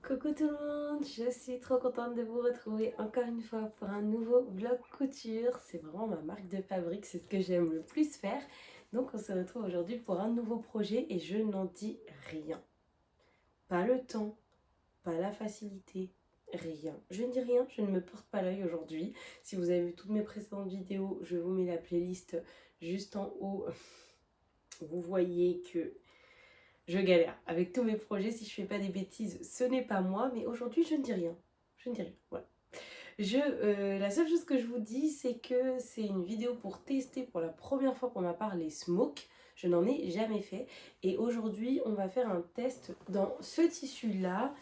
Coucou tout le monde, je suis trop contente de vous retrouver encore une fois pour un nouveau vlog couture. C'est vraiment ma marque de fabrique, c'est ce que j'aime le plus faire. Donc on se retrouve aujourd'hui pour un nouveau projet et je n'en dis rien. Pas le temps, pas la facilité, rien. Je ne dis rien, je ne me porte pas l'œil aujourd'hui. Si vous avez vu toutes mes précédentes vidéos, je vous mets la playlist juste en haut. Vous voyez que je galère avec tous mes projets. Si je fais pas des bêtises, ce n'est pas moi. Mais aujourd'hui, je ne dis rien. Je ne dis rien. Voilà. La seule chose que je vous dis, c'est que c'est une vidéo pour tester pour la première fois pour ma part les smokes. Je n'en ai jamais fait. Et aujourd'hui, on va faire un test dans ce tissu-là.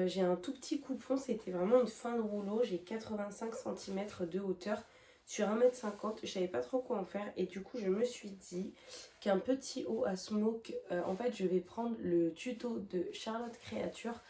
J'ai un tout petit coupon. C'était vraiment une fin de rouleau. J'ai 85 cm de hauteur sur 1,50 m. Je savais pas trop quoi en faire. Et du coup, je me suis dit qu'un petit haut à smoke, en fait, je vais prendre le tuto de Charlotte Créature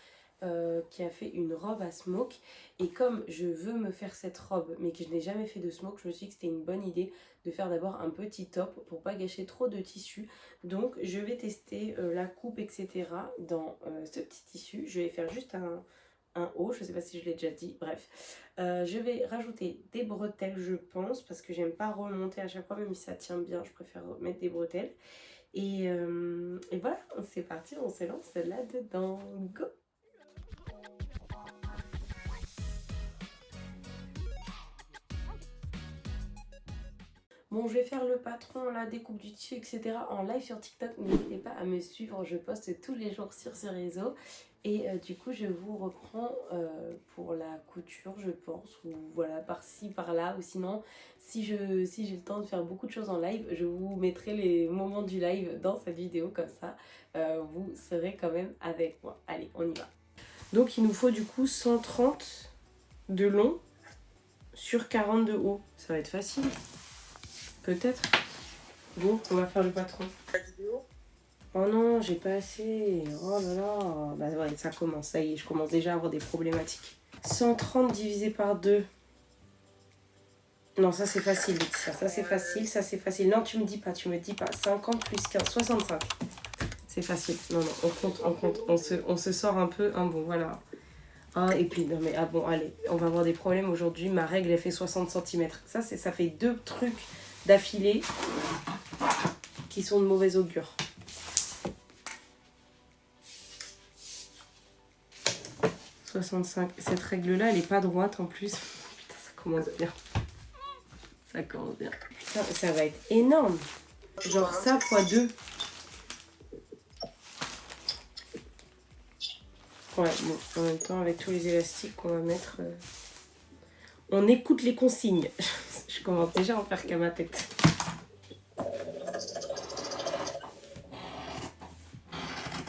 qui a fait une robe à smoke. Et comme je veux me faire cette robe mais que je n'ai jamais fait de smoke, je me suis dit que c'était une bonne idée de faire d'abord un petit top pour pas gâcher trop de tissu. Donc je vais tester la coupe etc dans ce petit tissu. Je vais faire juste un haut, je sais pas si je l'ai déjà dit, bref. Je vais rajouter des bretelles je pense parce que j'aime pas remonter à chaque fois, même si ça tient bien, je préfère mettre des bretelles. Et voilà, c'est parti, on se lance là-dedans, go! Bon, je vais faire le patron, la découpe du tissu, etc. en live sur TikTok. N'hésitez pas à me suivre, je poste tous les jours sur ce réseau. Et du coup, je vous reprends pour la couture, je pense. Ou voilà, par-ci, par-là. Ou sinon, si j'ai le temps de faire beaucoup de choses en live, je vous mettrai les moments du live dans cette vidéo. Comme ça, vous serez quand même avec moi. Allez, on y va. Donc, il nous faut du coup 130 de long sur 40 de haut. Ça va être facile. Peut-être. Bon, on va faire le patron. La vidéo ? Oh non, j'ai pas assez. Oh là là. Bah ouais, ça commence. Ça y est, je commence déjà à avoir des problématiques. 130 divisé par 2. Non, ça c'est facile, Laetitia. Ça c'est facile, ça c'est facile. Non, tu me dis pas. 50 plus 15, 65. C'est facile. Non, non, on compte. On se sort un peu. Bon, voilà. Ah, et puis, non mais, ah bon, allez. On va avoir des problèmes aujourd'hui. Ma règle, elle fait 60 cm. Ça fait 2 trucs d'affilée qui sont de mauvais augure. « 65. Cette règle-là, elle est pas droite en plus. Putain, ça commence bien. Ça commence bien. Putain, ça va être énorme. Genre ça x 2. Ouais, bon, en même temps, avec tous les élastiques qu'on va mettre... On écoute les consignes. Je commence déjà à en faire qu'à ma tête.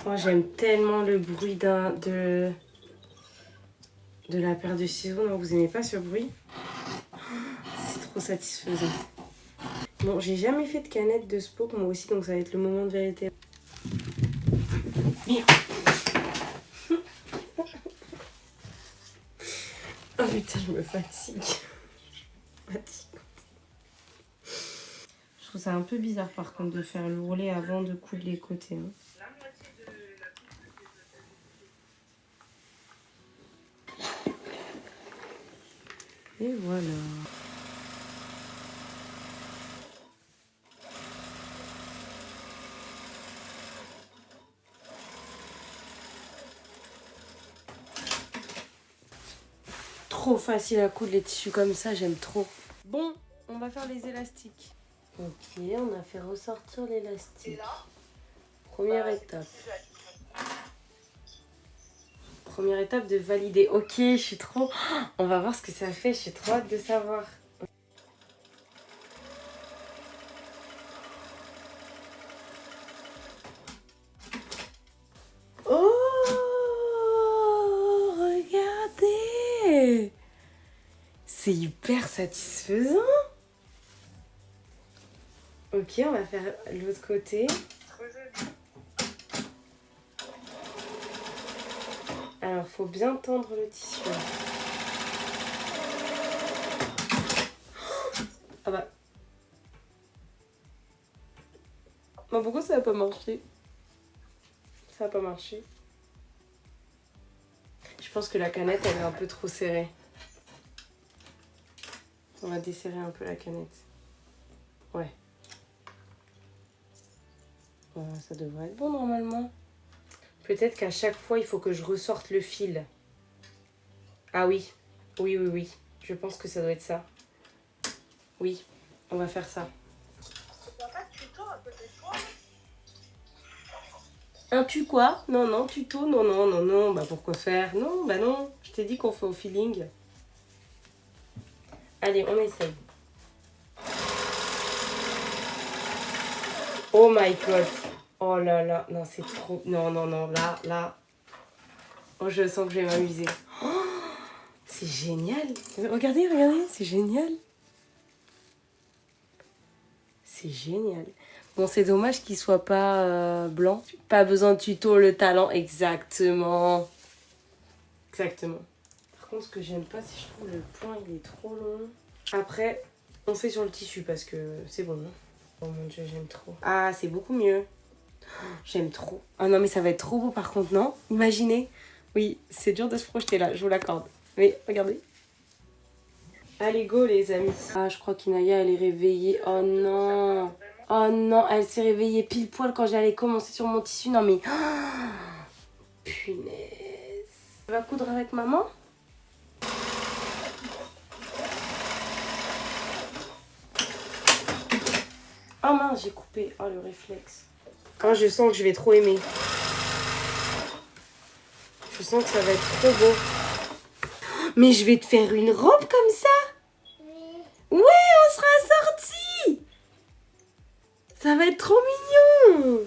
Moi, j'aime tellement le bruit de la paire de ciseaux. Non, vous aimez pas ce bruit? C'est trop satisfaisant. Bon, j'ai jamais fait de canette de spoke moi aussi, donc ça va être le moment de vérité. Merde. Oh putain, je me fatigue. Je trouve ça un peu bizarre par contre de faire le ourlet avant de coudre les côtés. Hein. Et voilà. Trop facile à coudre les tissus comme ça, j'aime trop. Bon, on va faire les élastiques. Ok, on a fait ressortir l'élastique. Première étape. Première étape de valider. Ok, je suis trop... On va voir ce que ça fait, je suis trop hâte de savoir. Oh, regardez! C'est hyper satisfaisant. Ok, on va faire l'autre côté. Alors, faut bien tendre le tissu. Ah bah. Bon, pourquoi ça va pas marcher? Ça va pas marcher. Je pense que la canette, elle est un peu trop serrée. On va desserrer un peu la canette. Ouais. Voilà, ça devrait être bon normalement. Peut-être qu'à chaque fois, il faut que je ressorte le fil. Ah oui. Oui, oui, oui. Je pense que ça doit être ça. Oui, on va faire ça. Un tu quoi? Non, non, tuto, non, non, non, non. Bah pourquoi faire? Non, bah non. Je t'ai dit qu'on fait au feeling. Allez, on essaye. Oh my god. Oh là là. Non, c'est trop... Non, non, non. Là, là. Oh, je sens que je vais m'amuser. Oh, c'est génial. Regardez, regardez. C'est génial. C'est génial. Bon, c'est dommage qu'il soit pas blanc. Pas besoin de tuto, le talent. Exactement. Exactement. Par contre, ce que j'aime pas, c'est que je trouve le point, il est trop long. Après, on fait sur le tissu parce que c'est bon. Oh mon dieu, j'aime trop. Ah, c'est beaucoup mieux. J'aime trop. Ah non, mais ça va être trop beau par contre, non? Imaginez. Oui, c'est dur de se projeter là, je vous l'accorde. Mais regardez. Allez, go les amis. Ah, je crois qu'Inaya, elle est réveillée. Oh non. Oh non, elle s'est réveillée pile poil quand j'allais commencer sur mon tissu. Non mais... Punaise. Tu vas coudre avec maman? Oh mince, j'ai coupé. Oh, le réflexe. Oh, je sens que je vais trop aimer. Je sens que ça va être trop beau. Mais je vais te faire une robe comme ça? Oui. Ouais, on sera sortis. Ça va être trop mignon.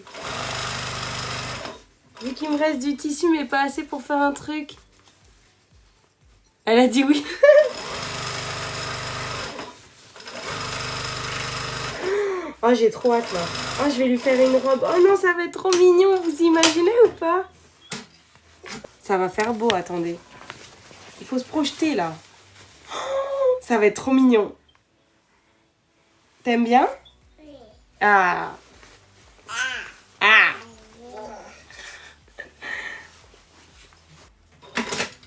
Vu qu'il me reste du tissu, mais pas assez pour faire un truc. Elle a dit oui. Oh, j'ai trop hâte là. Oh, je vais lui faire une robe. Oh non, ça va être trop mignon. Vous imaginez ou pas? Ça va faire beau, attendez. Il faut se projeter là. Oh, ça va être trop mignon. T'aimes bien? Oui. Ah. Ah.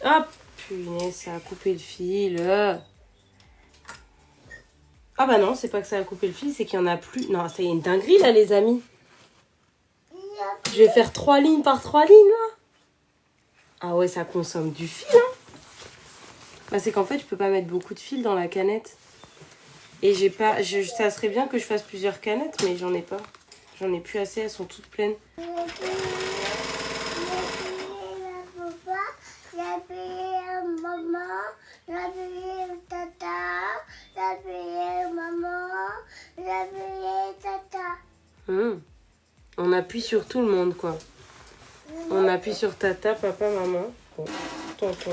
Hop. Punaise, ça a coupé le fil. Ah bah non, c'est pas que ça a coupé le fil, c'est qu'il y en a plus. Non, ça y est, une dinguerie là, les amis. Je vais faire 3 lignes par 3 lignes là. Ah ouais, ça consomme du fil, hein. Bah c'est qu'en fait, je peux pas mettre beaucoup de fil dans la canette. Et j'ai pas... ça serait bien que je fasse plusieurs canettes, mais j'en ai pas. J'en ai plus assez, elles sont toutes pleines. On appuie sur tout le monde, quoi. On appuie sur tata, papa, maman. Bon, tonton.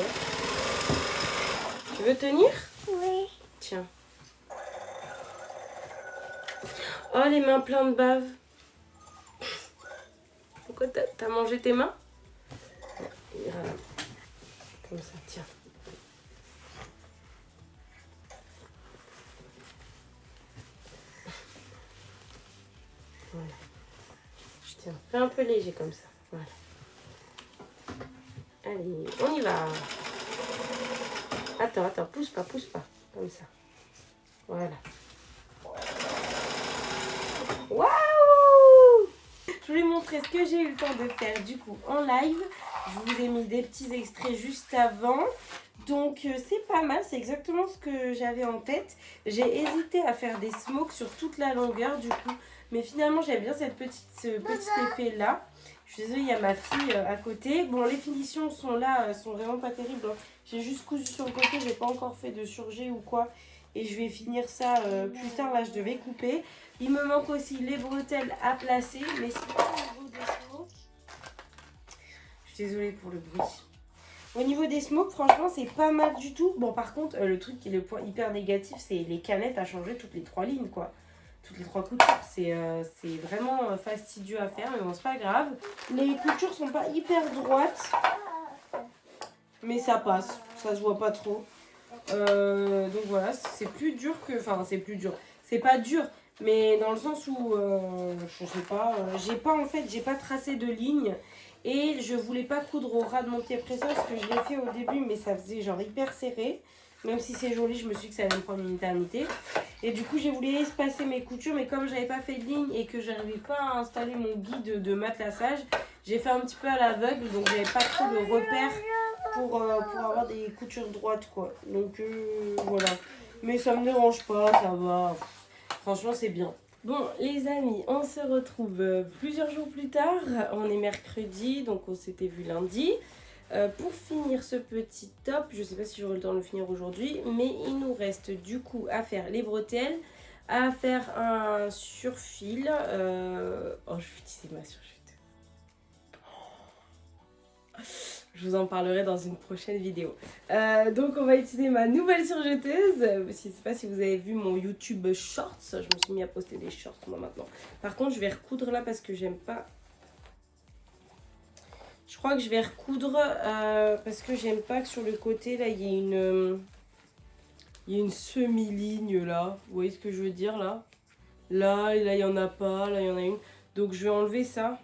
Tu veux tenir? Oui. Tiens. Oh, les mains pleines de bave. Pourquoi t'as mangé tes mains? Voilà. Comme ça, tiens. Voilà. Tiens, fais un peu léger comme ça. Voilà. Allez, on y va. Attends, attends, pousse pas, comme ça. Voilà. Waouh! Je voulais montrer ce que j'ai eu le temps de faire du coup en live. Je vous ai mis des petits extraits juste avant. Donc c'est pas mal, c'est exactement ce que j'avais en tête. J'ai hésité à faire des smokes sur toute la longueur du coup. Mais finalement j'aime bien ce petit effet là. Je suis désolée, il y a ma fille à côté. Bon, les finitions sont là, sont vraiment pas terribles. J'ai juste cousu sur le côté, j'ai pas encore fait de surjet ou quoi. Et je vais finir ça plus tard, là je devais couper. Il me manque aussi les bretelles à placer. Mais c'est pas au niveau des smokes. Je suis désolée pour le bruit. Au niveau des smokes, franchement, c'est pas mal du tout. Bon, par contre, le truc qui est le point hyper négatif, c'est les canettes à changer toutes les 3 lignes, quoi. Toutes les 3 coutures. C'est vraiment fastidieux à faire, mais bon, c'est pas grave. Les coutures sont pas hyper droites. Mais ça passe. Ça se voit pas trop. Donc voilà, c'est plus dur que... Enfin, c'est plus dur. C'est pas dur, mais dans le sens où, je sais pas, j'ai pas tracé de ligne. Et je voulais pas coudre au ras de mon pied presseur parce que je l'ai fait au début, mais ça faisait genre hyper serré. Même si c'est joli, je me suis dit que ça allait me prendre une éternité. Et du coup, j'ai voulu espacer mes coutures, mais comme j'avais pas fait de ligne et que j'arrivais pas à installer mon guide de matelassage, j'ai fait un petit peu à l'aveugle, donc j'avais pas trop de repères pour avoir des coutures droites, quoi. Donc voilà. Mais ça me dérange pas, ça va. Franchement, c'est bien. Bon, les amis, on se retrouve plusieurs jours plus tard. On est mercredi, donc on s'était vu lundi. Pour finir ce petit top, je sais pas si j'aurai le temps de le finir aujourd'hui, mais il nous reste du coup à faire les bretelles, à faire un surfil. Oh, je vais utiliser ma surchute. Je vous en parlerai dans une prochaine vidéo. Donc on va utiliser ma nouvelle surjeteuse. Je ne sais pas si vous avez vu mon YouTube Shorts. Je me suis mis à poster des shorts moi maintenant. Par contre, je vais recoudre là parce que j'aime pas. Je crois que je vais recoudre parce que j'aime pas que sur le côté là il y ait une semi-ligne là. Vous voyez ce que je veux dire là? Là, et là il n'y en a pas, là il y en a une. Donc je vais enlever ça.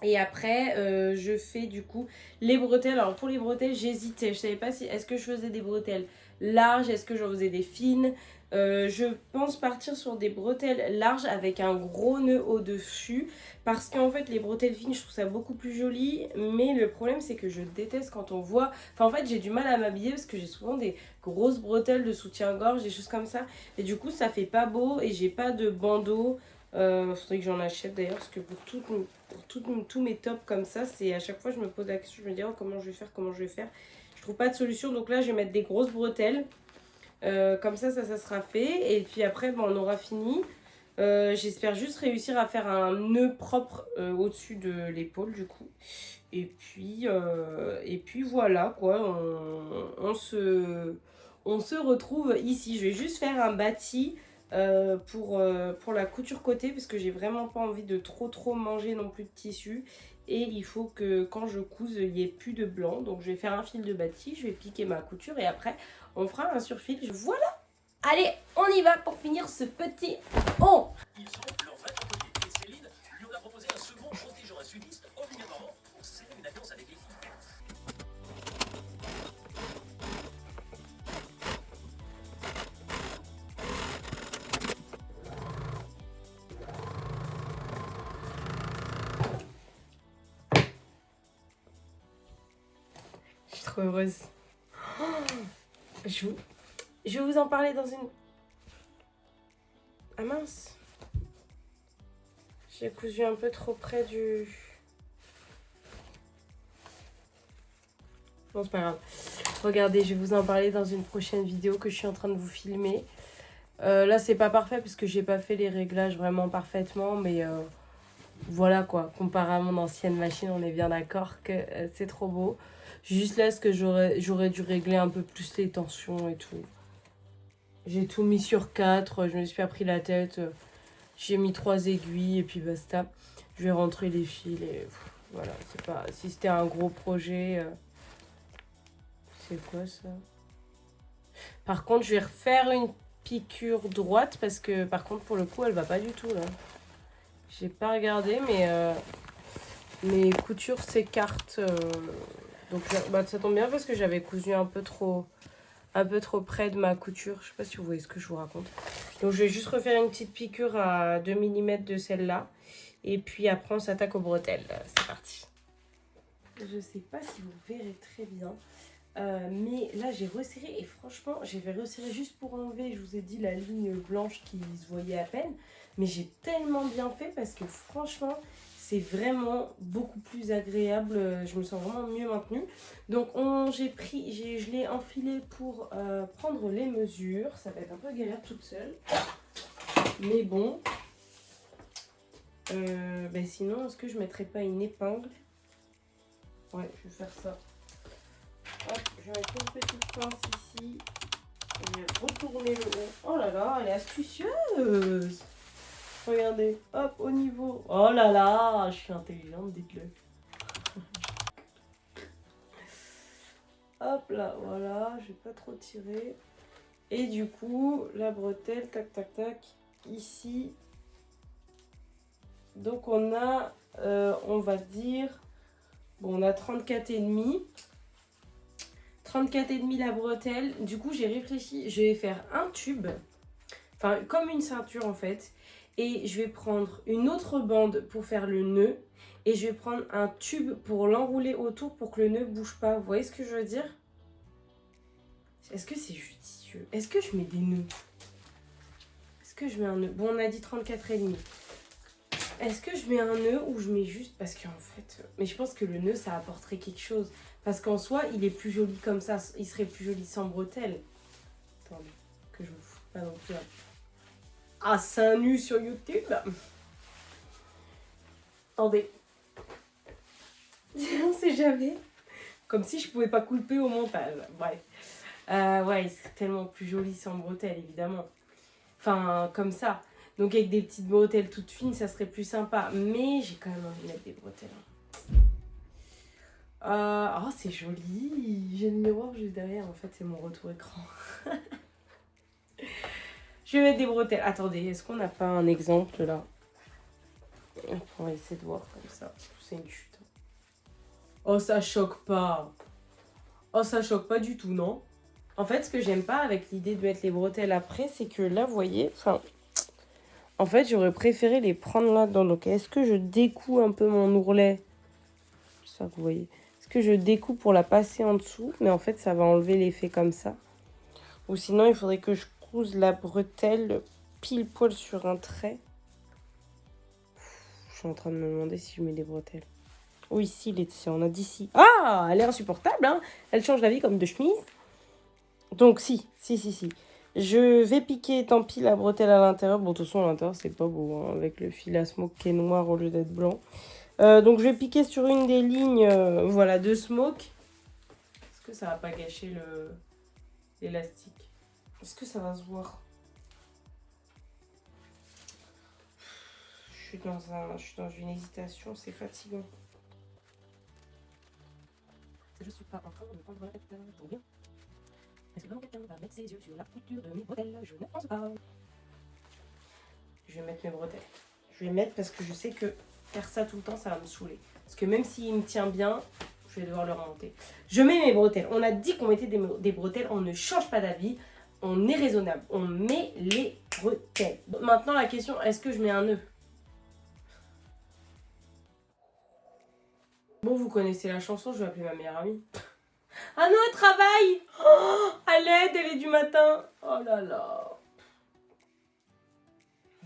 Et après, je fais du coup les bretelles. Alors pour les bretelles, j'hésitais. Je savais pas si est-ce que je faisais des bretelles larges, est-ce que j'en faisais des fines. Je pense partir sur des bretelles larges avec un gros nœud au-dessus. Parce qu'en fait, les bretelles fines, je trouve ça beaucoup plus joli. Mais le problème, c'est que je déteste quand on voit... Enfin, en fait, j'ai du mal à m'habiller parce que j'ai souvent des grosses bretelles de soutien-gorge, des choses comme ça. Et du coup, ça fait pas beau et j'ai pas de bandeau. Faudrait que j'en achète d'ailleurs parce que pour tous mes tops comme ça, c'est à chaque fois je me pose la question, je me dis oh, comment je vais faire. Je trouve pas de solution, donc là je vais mettre des grosses bretelles. Comme ça sera fait. Et puis après bon, on aura fini. J'espère juste réussir à faire un nœud propre au-dessus de l'épaule du coup. Et puis voilà quoi, on se retrouve ici. Je vais juste faire un bâti pour la couture côté parce que j'ai vraiment pas envie de trop manger non plus de tissu. Et il faut que quand je couse, il n'y ait plus de blanc. Donc je vais faire un fil de bâti, je vais piquer ma couture et après on fera un surfil. Voilà! Allez, on y va pour finir ce petit haut! Ils ont leur vrai côté. Et Céline lui en a proposé un second protégeant un sudiste obligatoirement pour sceller une alliance avec les filles. Je suis trop heureuse. Oh, je vais vous en parler dans une... Ah mince. J'ai cousu un peu trop près du... Bon, c'est pas grave. Regardez, je vais vous en parler dans une prochaine vidéo que je suis en train de vous filmer. Là, c'est pas parfait parce que j'ai pas fait les réglages vraiment parfaitement. Mais voilà quoi. Comparé à mon ancienne machine, on est bien d'accord que c'est trop beau. Juste là, ce que j'aurais dû régler un peu plus les tensions et tout. J'ai tout mis sur 4. Je me suis pas pris la tête. J'ai mis 3 aiguilles et puis basta. Je vais rentrer les fils et voilà. C'est pas... Si c'était un gros projet... C'est quoi ça? Par contre, je vais refaire une piqûre droite parce que par contre, pour le coup, elle va pas du tout là. J'ai pas regardé, mais mes coutures s'écartent. Donc bah, ça tombe bien parce que j'avais cousu un peu trop près de ma couture. Je sais pas si vous voyez ce que je vous raconte. Donc je vais juste refaire une petite piqûre à 2 mm de celle-là. Et puis après, on s'attaque aux bretelles. C'est parti. Je sais pas si vous verrez très bien. Mais là j'ai resserré et franchement j'ai fait resserrer juste pour enlever, je vous ai dit, la ligne blanche qui se voyait à peine, mais j'ai tellement bien fait parce que franchement c'est vraiment beaucoup plus agréable, je me sens vraiment mieux maintenue. Donc je l'ai enfilé pour prendre les mesures. Ça va être un peu galère toute seule, mais bon. Ben sinon, est-ce que je mettrais pas une épingle? Ouais, je vais faire ça. Hop, je vais mettre une petite pince ici. Je vais retourner le haut. Oh là là, elle est astucieuse. Regardez, hop, au niveau. Oh là là, je suis intelligente, dites-le. Hop là, voilà, je vais pas trop tirer. Et du coup, la bretelle, tac, tac, tac, ici. Donc on a, on va dire, Bon, on a 34,5. 34,5 la bretelle. Du coup, j'ai réfléchi. Je vais faire un tube. Enfin, comme une ceinture en fait. Et je vais prendre une autre bande pour faire le nœud. Et je vais prendre un tube pour l'enrouler autour pour que le nœud bouge pas. Vous voyez ce que je veux dire? Est-ce que c'est judicieux? Est-ce que je mets des nœuds? Est-ce que je mets un nœud? Bon, on a dit 34,5. Est-ce que je mets un nœud ou je mets juste... Parce qu'en fait... Mais je pense que le nœud, ça apporterait quelque chose. Parce qu'en soi, il est plus joli comme ça. Il serait plus joli sans bretelles. Attendez, que je me fous pas non plus. Ah, seins nus sur YouTube. Attendez. On sait jamais. Comme si je pouvais pas couper au montage. Bref. Ouais, il serait tellement plus joli sans bretelles, évidemment. Enfin, comme ça. Donc avec des petites bretelles toutes fines, ça serait plus sympa. Mais j'ai quand même envie de mettre des bretelles. Oh, c'est joli. J'ai le miroir juste derrière. En fait, c'est mon retour écran. Je vais mettre des bretelles. Attendez, est-ce qu'on n'a pas un exemple là? On va essayer de voir comme ça. C'est une chute. Oh, ça choque pas. Oh, ça choque pas du tout, non? En fait, ce que j'aime pas avec l'idée de mettre les bretelles après, c'est que là, vous voyez, enfin... En fait, j'aurais préféré les prendre là-dedans. Donc, est-ce que je découpe un peu mon ourlet? C'est ça que vous voyez. Est-ce que je découpe pour la passer en dessous? Mais en fait, ça va enlever l'effet comme ça. Ou sinon, il faudrait que je couse la bretelle pile poil sur un trait. Je suis en train de me demander si je mets des bretelles. Oui, si, Laetitia, on a dit si. Ah, elle est insupportable, hein. Elle change la vie comme de chemise. Donc, si. Je vais piquer, tant pis, la bretelle à l'intérieur. Bon, de toute façon, à l'intérieur, c'est pas beau, hein, avec le fil à smoke qui est noir au lieu d'être blanc. Donc, je vais piquer sur une des lignes voilà, de smoke. Est-ce que ça va pas gâcher l'élastique? Est-ce que ça va se voir? Je suis dans une hésitation, c'est fatigant. Je suis pas en train de prendre la tête pour bien. Est-ce que vraiment quelqu'un va mettre ses yeux sur la couture de mes bretelles? Je ne pense pas. Je vais mettre mes bretelles. Je vais mettre parce que je sais que faire ça tout le temps, ça va me saouler. Parce que même s'il me tient bien, je vais devoir le remonter. Je mets mes bretelles. On a dit qu'on mettait des bretelles. On ne change pas d'avis. On est raisonnable. On met les bretelles. Maintenant, la question, est-ce que je mets un nœud? Bon, vous connaissez la chanson, je vais appeler ma meilleure amie. Ah non, elle travaille! Oh, à l'aide, elle est du matin. Oh là là.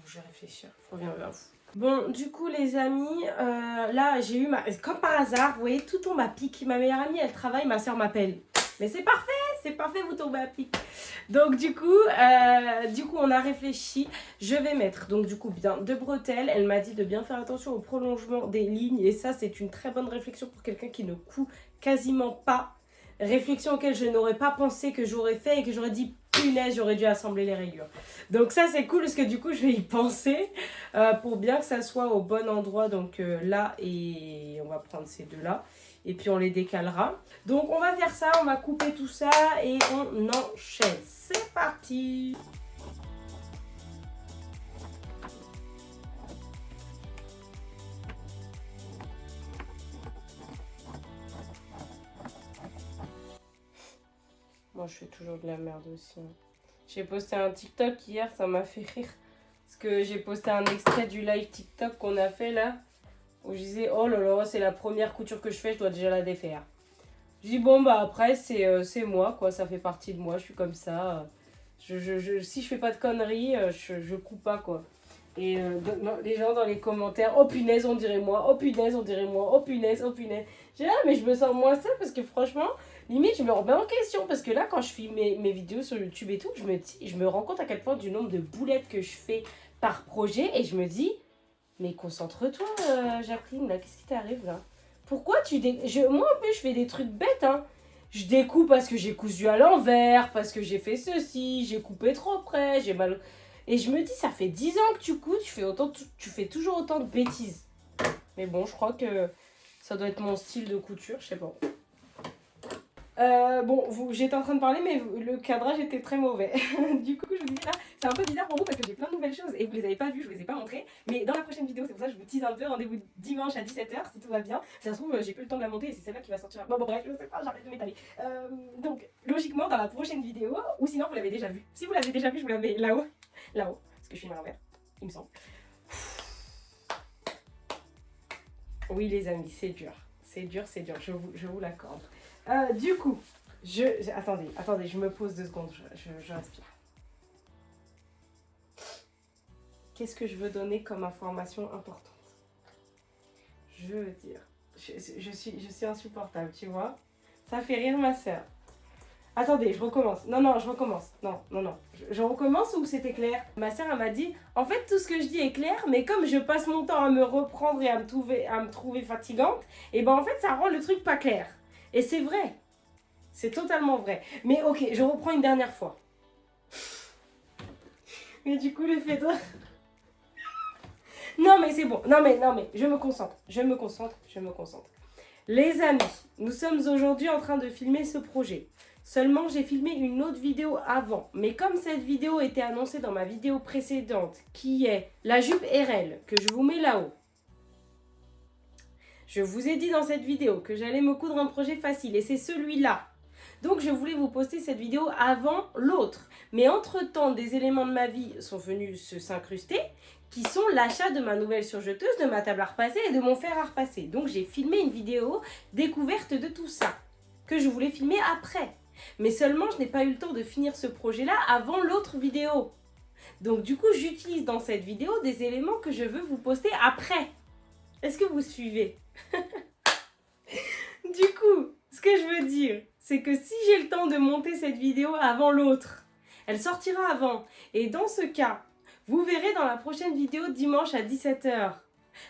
Je vais réfléchir, je reviens vers vous. Bon, du coup, les amis, là, j'ai eu comme par hasard, vous voyez, tout tombe à pic. Ma meilleure amie, elle travaille, ma soeur m'appelle. Mais c'est parfait, vous tombez à pic. Donc, du coup, on a réfléchi. Je vais mettre, donc, du coup, bien 2 bretelles. Elle m'a dit de bien faire attention au prolongement des lignes. Et ça, c'est une très bonne réflexion pour quelqu'un qui ne coud quasiment pas. Réflexion auquel je n'aurais pas pensé que j'aurais fait et que j'aurais dit, punaise, j'aurais dû assembler les rayures. Donc ça, c'est cool parce que du coup, je vais y penser pour bien que ça soit au bon endroit. Donc là, et on va prendre ces deux-là. Et puis, on les décalera. Donc, on va faire ça, on va couper tout ça et on enchaîne. C'est parti! Moi, je fais toujours de la merde aussi. J'ai posté un TikTok hier, ça m'a fait rire. Parce que j'ai posté un extrait du live TikTok qu'on a fait là. Où je disais, oh là là, c'est la première couture que je fais, je dois déjà la défaire. Je dis, bon, bah après, c'est moi, quoi. Ça fait partie de moi, je suis comme ça. Si je fais pas de conneries, je coupe pas, quoi. Et les gens dans les commentaires, oh punaise, on dirait moi, oh punaise, on dirait moi, oh punaise, oh punaise. J'ai dit, ah, mais je me sens moins seule parce que franchement, limite, je me remets en question. Parce que là, quand je filme mes vidéos sur YouTube et tout, je me rends compte à quel point du nombre de boulettes que je fais par projet. Et je me dis, mais concentre-toi, Jacqueline, là, qu'est-ce qui t'arrive là? Pourquoi moi, en plus, je fais des trucs bêtes, hein. Je découpe parce que j'ai cousu à l'envers, parce que j'ai fait ceci, j'ai coupé trop près, j'ai mal... Et je me dis, ça fait 10 ans que tu couds, tu fais toujours autant de bêtises. Mais bon, je crois que ça doit être mon style de couture, je sais pas. Bon, j'étais en train de parler, mais le cadrage était très mauvais. Du coup, je vous dis là, c'est un peu bizarre pour vous parce que j'ai plein de nouvelles choses et vous les avez pas vues, je vous les ai pas montrées. Mais dans la prochaine vidéo, c'est pour ça que je vous tease un peu. Rendez-vous dimanche à 17h si tout va bien. Ça se trouve, j'ai plus le temps de la monter et c'est celle-là qui va sortir. Bon, bref, je sais pas, j'arrête de m'étaler. Donc, logiquement, dans la prochaine vidéo, ou sinon vous l'avez déjà vue. Si vous l'avez déjà vue, je vous la mets là-haut. Là-haut, parce que je suis à l'envers, il me semble. Oui, les amis, c'est dur. C'est dur, je vous l'accorde. Du coup, attendez, je me pose 2 secondes, je respire. Qu'est-ce que je veux donner comme information importante? Je veux dire, je suis insupportable, tu vois. Ça fait rire ma soeur. Attendez, je recommence. Non, je recommence. Non. Je recommence ou c'était clair? Ma soeur, elle m'a dit, en fait, tout ce que je dis est clair, mais comme je passe mon temps à me reprendre et à me trouver fatigante, et ben en fait, ça rend le truc pas clair. Et c'est vrai. C'est totalement vrai. Mais ok, je reprends une dernière fois. Mais du coup, le fait de... Non, mais c'est bon. Non, mais je me concentre. Les amis, nous sommes aujourd'hui en train de filmer ce projet. Seulement, j'ai filmé une autre vidéo avant. Mais comme cette vidéo était annoncée dans ma vidéo précédente, qui est la jupe RL, que je vous mets là-haut. Je vous ai dit dans cette vidéo que j'allais me coudre un projet facile et c'est celui-là. Donc, je voulais vous poster cette vidéo avant l'autre. Mais entre-temps, des éléments de ma vie sont venus s'incruster, qui sont l'achat de ma nouvelle surjeteuse, de ma table à repasser et de mon fer à repasser. Donc, j'ai filmé une vidéo découverte de tout ça, que je voulais filmer après. Mais seulement, je n'ai pas eu le temps de finir ce projet-là avant l'autre vidéo. Donc, du coup, j'utilise dans cette vidéo des éléments que je veux vous poster après. Est-ce que vous suivez? Du coup, ce que je veux dire, c'est que si j'ai le temps de monter cette vidéo avant l'autre, elle sortira avant. Et dans ce cas, vous verrez dans la prochaine vidéo dimanche à 17h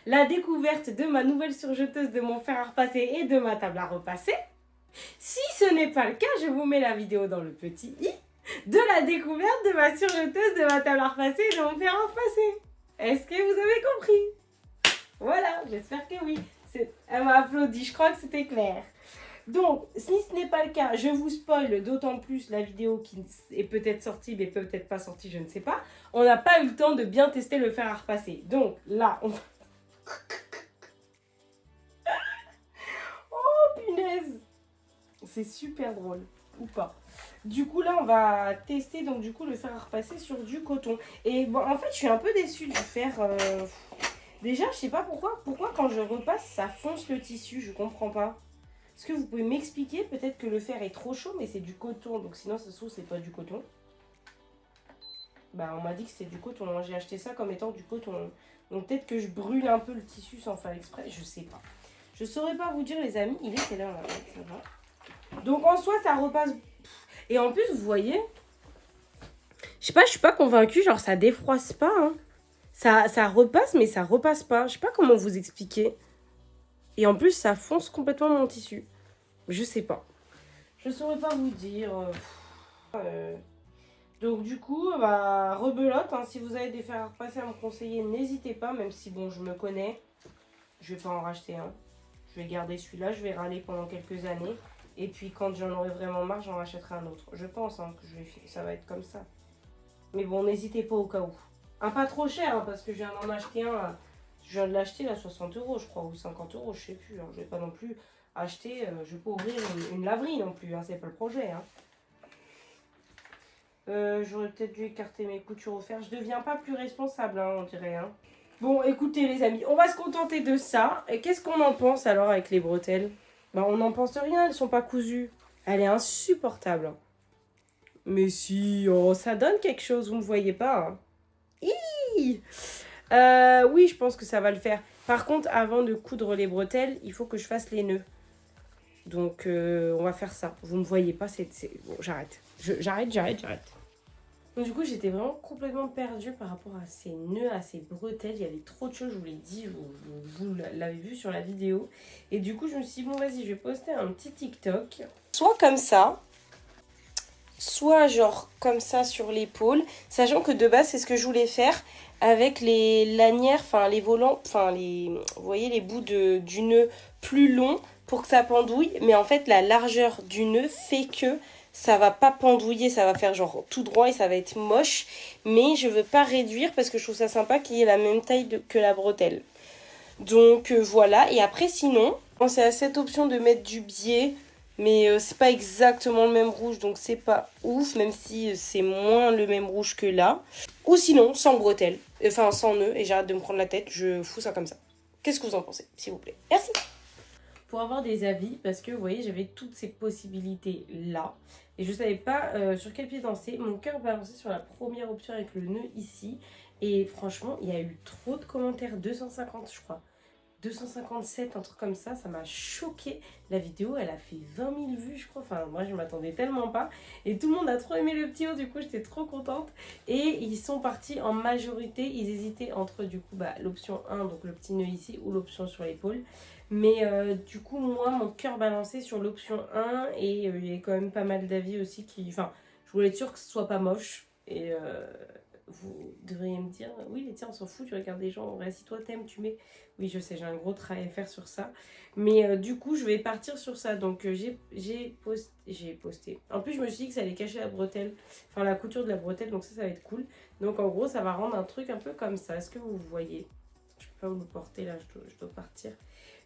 la découverte de ma nouvelle surjeteuse, de mon fer à repasser et de ma table à repasser. Si ce n'est pas le cas, je vous mets la vidéo dans le petit i de la découverte de ma surjeteuse, de ma table à repasser et de mon fer à repasser. Est-ce que vous avez compris? Voilà, j'espère que oui. Elle m'a applaudi, je crois que c'était clair. Donc, si ce n'est pas le cas, je vous spoil d'autant plus la vidéo qui est peut-être sortie, mais peut-être pas sortie, je ne sais pas. On n'a pas eu le temps de bien tester le fer à repasser. Donc, là, on... Oh, punaise! C'est super drôle, ou pas. Du coup, là, on va tester donc du coup le fer à repasser sur du coton. Et bon, en fait, je suis un peu déçue du fer... Déjà, je sais pas pourquoi. Pourquoi quand je repasse, ça fonce le tissu? Je comprends pas. Est-ce que vous pouvez m'expliquer? Peut-être que le fer est trop chaud, mais c'est du coton. Donc sinon, ça se trouve, c'est pas du coton. Bah, on m'a dit que c'était du coton. J'ai acheté ça comme étant du coton. Donc peut-être que je brûle un peu le tissu sans faire exprès. Je sais pas. Je saurais pas vous dire, les amis. Il est quelle heure là? Ça va. Donc en soi, ça repasse. Et en plus, vous voyez, je sais pas, je suis pas convaincue. Genre, ça défroisse pas, hein. Ça repasse, mais ça repasse pas. Je sais pas comment vous expliquer. Et en plus, ça fonce complètement mon tissu. Je sais pas. Je saurais pas vous dire. Donc du coup, bah, rebelote. Hein, si vous avez des fers à repasser à me conseiller, n'hésitez pas. Même si, bon, je me connais. Je vais pas en racheter un. Je vais garder celui-là. Je vais râler pendant quelques années. Et puis, quand j'en aurai vraiment marre, j'en rachèterai un autre. Je pense hein, que ça va être comme ça. Mais bon, n'hésitez pas au cas où. Un pas trop cher, hein, parce que je viens d'en acheter un... Je viens de l'acheter à 60 €, je crois, ou 50 €, je sais plus. Hein. Je vais pas non plus acheter, je vais pas ouvrir une laverie non plus, hein, c'est pas le projet. Hein. J'aurais peut-être dû écarter mes coutures au fer. Je deviens pas plus responsable, hein, on dirait. Hein. Bon, écoutez les amis, on va se contenter de ça. Et qu'est-ce qu'on en pense alors avec les bretelles? Bah, on n'en pense rien, elles sont pas cousues. Elle est insupportable. Mais si, oh, ça donne quelque chose, vous ne voyez pas. Hein. Oui, je pense que ça va le faire. Par contre, avant de coudre les bretelles, il faut que je fasse les nœuds. Donc, on va faire ça. Vous ne voyez pas, Bon, j'arrête. J'arrête. Donc, du coup, j'étais vraiment complètement perdue par rapport à ces nœuds, à ces bretelles. Il y avait trop de choses, je vous l'ai dit. Vous l'avez vu sur la vidéo. Et du coup, je me suis dit, bon, vas-y, je vais poster un petit TikTok. Soit comme ça, soit genre comme ça sur l'épaule. Sachant que de base, c'est ce que je voulais faire avec les lanières, enfin les volants, enfin les, vous voyez les bouts du nœud plus longs pour que ça pendouille. Mais en fait, la largeur du nœud fait que ça va pas pendouiller, ça va faire genre tout droit et ça va être moche. Mais je veux pas réduire parce que je trouve ça sympa qu'il y ait la même taille que la bretelle. Donc voilà, et après sinon, je pensais à cette option de mettre du biais, mais c'est pas exactement le même rouge, donc c'est pas ouf, même si c'est moins le même rouge que là. Ou sinon, sans bretelles, enfin sans nœud, et j'arrête de me prendre la tête, je fous ça comme ça. Qu'est-ce que vous en pensez, s'il vous plaît? Merci. Pour avoir des avis, parce que vous voyez, j'avais toutes ces possibilités là, et je savais pas sur quel pied danser. Mon cœur balançait sur la première option avec le nœud ici. Et franchement, il y a eu trop de commentaires, 250 je crois. 257, un truc comme ça m'a choqué. La vidéo, elle a fait 20 000 vues, je crois. Enfin, moi, je m'attendais tellement pas. Et tout le monde a trop aimé le petit haut, du coup, j'étais trop contente. Et ils sont partis en majorité. Ils hésitaient entre, du coup, l'option 1, donc le petit nœud ici, ou l'option sur l'épaule. Mais du coup, moi, mon cœur balançait sur l'option 1. Et il y a quand même pas mal d'avis aussi qui... Enfin, je voulais être sûre que ce soit pas moche. Et vous devriez me dire, oui, mais tiens, on s'en fout, tu regardes des gens, si toi t'aimes, tu mets. Oui, je sais, j'ai un gros travail à faire sur ça. Mais du coup, je vais partir sur ça. Donc, j'ai posté. En plus, je me suis dit que ça allait cacher la bretelle, enfin la couture de la bretelle, donc ça va être cool. Donc, en gros, ça va rendre un truc un peu comme ça. Est-ce que vous voyez? Je peux pas vous le porter là, je dois partir.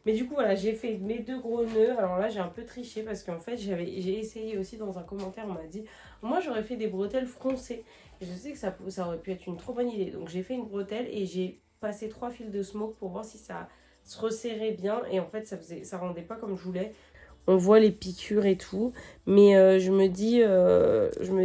Mais du coup, voilà, j'ai fait mes 2 gros nœuds. Alors là, j'ai un peu triché parce qu'en fait, j'ai essayé aussi dans un commentaire, on m'a dit, moi, j'aurais fait des bretelles froncées. Et je sais que ça aurait pu être une trop bonne idée. Donc, j'ai fait une bretelle et j'ai passé 3 fils de smoke pour voir si ça se resserrait bien. Et en fait, ça rendait pas comme je voulais. On voit les piqûres et tout. Mais je me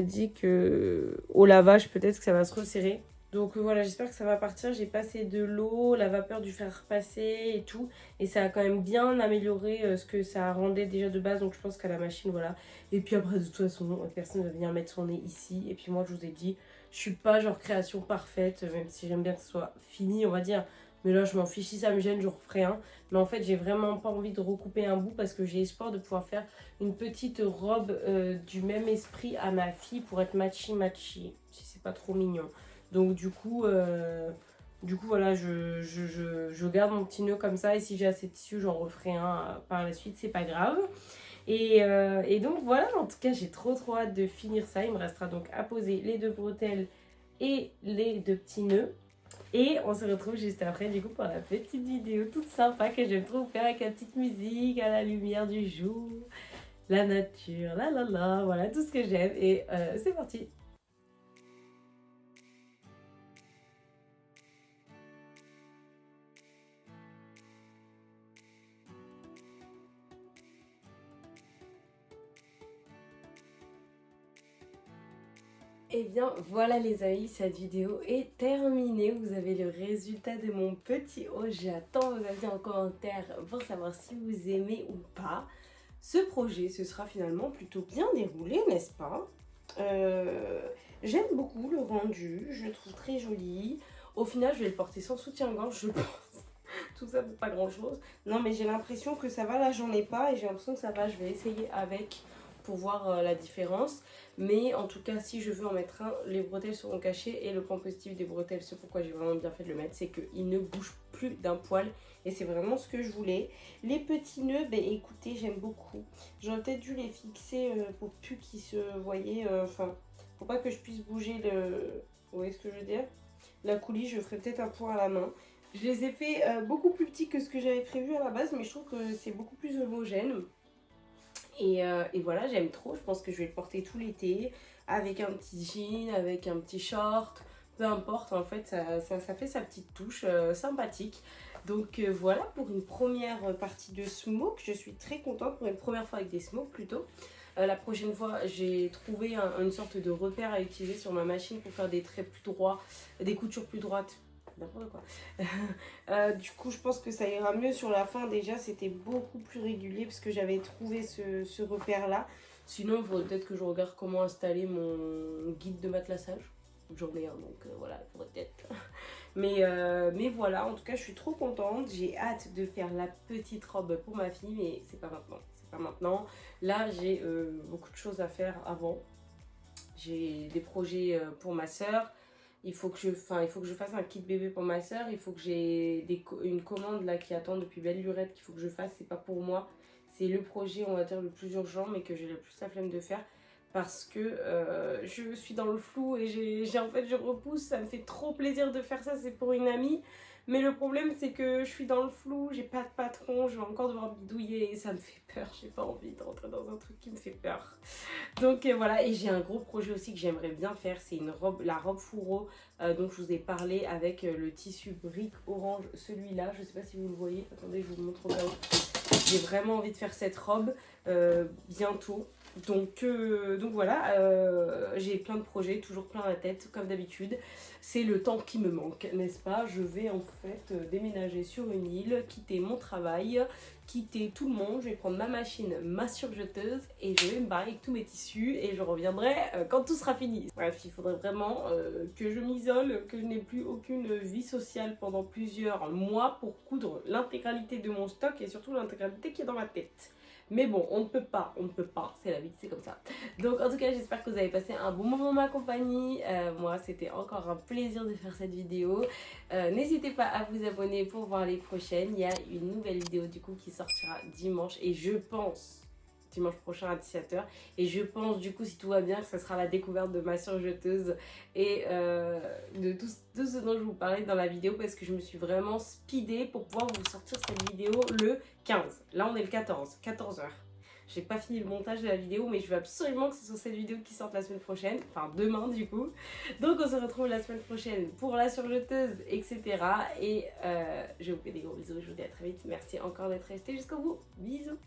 dis que au lavage, peut-être que ça va se resserrer. Donc voilà, j'espère que ça va partir. J'ai passé de l'eau, la vapeur du fer passé et tout. Et ça a quand même bien amélioré ce que ça rendait déjà de base. Donc je pense qu'à la machine, voilà. Et puis après, de toute façon, personne ne va venir mettre son nez ici. Et puis moi, je vous ai dit, je suis pas genre création parfaite, même si j'aime bien que ce soit fini, on va dire. Mais là, je m'en fiche. Si ça me gêne, je referai un. Mais en fait, j'ai vraiment pas envie de recouper un bout parce que j'ai espoir de pouvoir faire une petite robe du même esprit à ma fille pour être matchy-matchy. Si c'est pas trop mignon. Donc du coup voilà, je garde mon petit nœud comme ça. Et si j'ai assez de tissu, j'en referai un par la suite, c'est pas grave. Et donc voilà, en tout cas, j'ai trop hâte de finir ça. Il me restera donc à poser les 2 bretelles et les 2 petits nœuds. Et on se retrouve juste après, du coup, pour la petite vidéo toute sympa que j'aime trop faire avec la petite musique, à la lumière du jour, la nature, voilà, tout ce que j'aime. Et c'est parti. Et bien voilà les amis, cette vidéo est terminée. Vous avez le résultat de mon petit haut. J'attends vos avis en commentaire pour savoir si vous aimez ou pas. Ce projet se sera finalement plutôt bien déroulé, n'est-ce pas? J'aime beaucoup le rendu, je le trouve très joli. Au final, je vais le porter sans soutien-gorge, je pense. Tout ça pour pas grand-chose. Non, mais j'ai l'impression que ça va. Là, j'en ai pas et j'ai l'impression que ça va. Je vais essayer avec pour voir la différence. Mais en tout cas, si je veux en mettre un, les bretelles seront cachées. Et le point positif des bretelles, c'est pourquoi j'ai vraiment bien fait de le mettre, c'est qu'il ne bouge plus d'un poil. Et c'est vraiment ce que je voulais. Les petits nœuds, ben écoutez, j'aime beaucoup. J'aurais peut-être dû les fixer pour plus qu'ils se voyaient. Enfin, pour pas que je puisse bouger le... Vous voyez ce que je veux dire? La coulisse, je ferai peut-être un point à la main. Je les ai fait beaucoup plus petits que ce que j'avais prévu à la base, mais je trouve que c'est beaucoup plus homogène. Et voilà, j'aime trop. Je pense que je vais le porter tout l'été avec un petit jean, avec un petit short. Peu importe, en fait, ça fait sa petite touche sympathique. Donc voilà pour une première partie de smoke. Je suis très contente pour une première fois avec des smokes plutôt. La prochaine fois, j'ai trouvé une sorte de repère à utiliser sur ma machine pour faire des traits plus droits, des coutures plus droites. N'importe quoi. Du coup, je pense que ça ira mieux sur la fin. Déjà, c'était beaucoup plus régulier parce que j'avais trouvé ce repère-là. Sinon, il faudrait peut-être que je regarde comment installer mon guide de matelassage. J'en ai un, donc voilà, il faudrait peut-être. Mais voilà, en tout cas, je suis trop contente. J'ai hâte de faire la petite robe pour ma fille, mais c'est pas maintenant. C'est pas maintenant. Là, j'ai beaucoup de choses à faire avant. J'ai des projets pour ma soeur. Il faut que je fasse un kit bébé pour ma soeur. Il faut que j'ai une commande là qui attend depuis belle lurette qu'il faut que je fasse. C'est pas pour moi, c'est le projet, on va dire, le plus urgent, mais que j'ai le plus la flemme de faire. Parce que je suis dans le flou et en fait je repousse, ça me fait trop plaisir de faire ça, c'est pour une amie. Mais le problème c'est que je suis dans le flou, j'ai pas de patron, je vais encore devoir bidouiller et ça me fait peur, j'ai pas envie de rentrer dans un truc qui me fait peur. Donc voilà, et j'ai un gros projet aussi que j'aimerais bien faire, c'est une robe, la robe fourreau dont je vous ai parlé avec le tissu brique orange, celui-là, je sais pas si vous le voyez, attendez je vous le montre au cas où. J'ai vraiment envie de faire cette robe bientôt. Donc voilà, j'ai plein de projets, toujours plein à la tête, comme d'habitude. C'est le temps qui me manque, n'est-ce pas? Je vais en fait déménager sur une île, quitter mon travail, quitter tout le monde. Je vais prendre ma machine, ma surjeteuse et je vais me barrer avec tous mes tissus et je reviendrai quand tout sera fini. Bref, il faudrait vraiment que je m'isole, que je n'ai plus aucune vie sociale pendant plusieurs mois pour coudre l'intégralité de mon stock et surtout l'intégralité qui est dans ma tête. Mais bon, on ne peut pas, c'est la vie, c'est comme ça. Donc en tout cas, j'espère que vous avez passé un bon moment en ma compagnie. Moi, c'était encore un plaisir de faire cette vidéo. N'hésitez pas à vous abonner pour voir les prochaines. Il y a une nouvelle vidéo du coup qui sortira dimanche et je pense dimanche prochain à 17h. Et je pense du coup, si tout va bien, que ce sera la découverte de ma surjeteuse et de tout ce dont je vous parlais dans la vidéo parce que je me suis vraiment speedée pour pouvoir vous sortir cette vidéo le 15. Là, on est le 14, 14h. J'ai pas fini le montage de la vidéo, mais je veux absolument que ce soit cette vidéo qui sorte la semaine prochaine, enfin demain du coup. Donc on se retrouve la semaine prochaine pour la surjeteuse, etc. Et je vous fais des gros bisous, je vous dis à très vite. Merci encore d'être resté jusqu'au bout. Bisous.